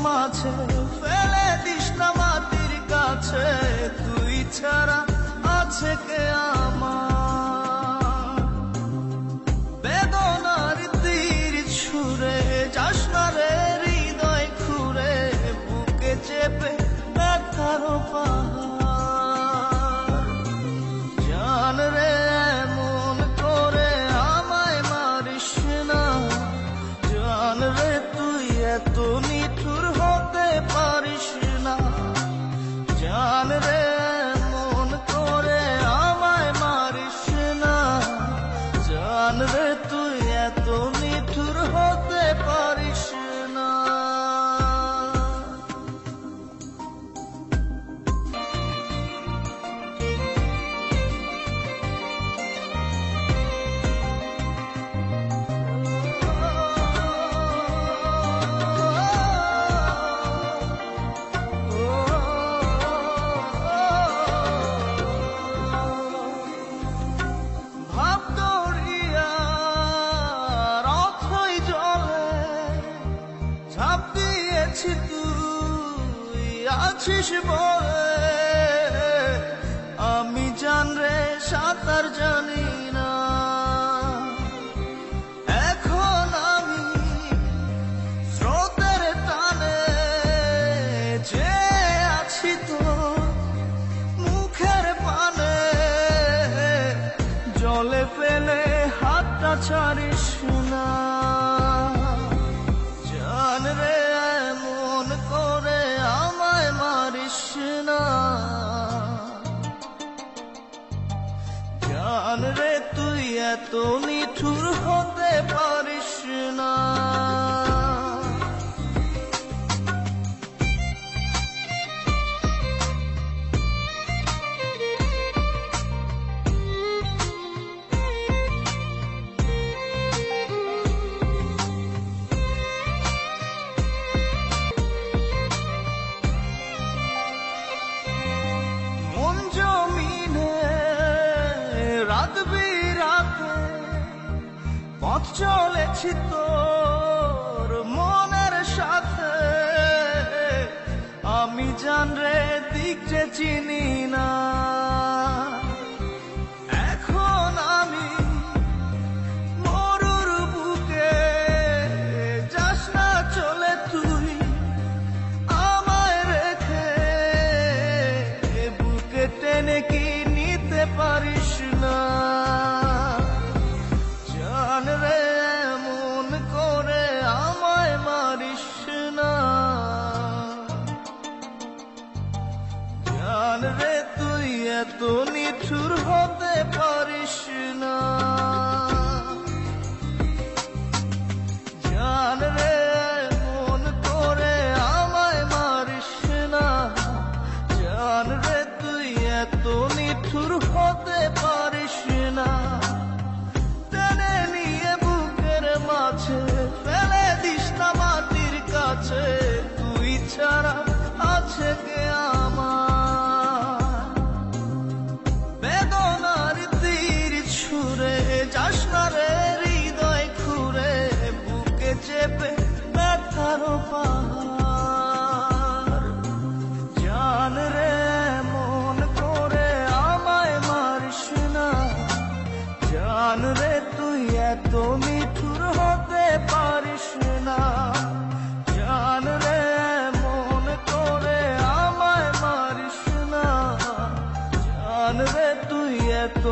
মাঝে ফেলে দিস না মাটির কাছে, তুই ছাড়া আছে কে আমার? বেদনার তীর ছুঁড়ে যাস না রে হৃদয় খুঁড়ে, বুকে চেপে ব্যথার পাহাড়। জান রে এমন করে আমায় মারিস না, জান রে তুই এত নিঠুর হতে পারিস না। জান রে এমন করে আমায় মারিস না, জান রে তুই এত নিঠুর হতে পারিস না। ঝাঁপ দিয়েছি তুই আছিস বলে, আমি জান রে সাঁতার জানি না। এখন আমি স্রোতের টানে যে আছি তো মুখের পানে, জলে ফেলে হাতটা ছাড়িস না। জান রে এমন করে আমায় মারিস না, জান রে তুই এত নিঠুর হতে পারিস না। রাত বিরাতে পথ চলেছি তোর মনের সাথে, আমি জান রে দিক যে চিনি না। এখন আমি মরুর বুকে, যাস না চলে তুই আমায় রেখে, বুকে টেনে কি নিতে পারিস না। জান রে এমন করে আমায় মারিস না, জান রে তুই এত নিঠুর হতে পারিস না। জান রে এমন করে আমায় মারিস না, জান রে তুই এত নিঠুর হতে পারিস না। টেনে নিয়ে বুকের মাঝে ফেলে দিস না মাটির কাছে, তুই ছাড়া আছে কে আমার? বেদনার তীর ছুঁড়ে যাস না রে হৃদয় খুঁড়ে, বুকে চেপে ব্যথার পাহাড়। জান রে এমন করে আমায় মারিস না, জান রে তুই এত নিঠুর হতে পারিস না। জান রে এমন করে আমায় মারিস না, জান রে তুই এত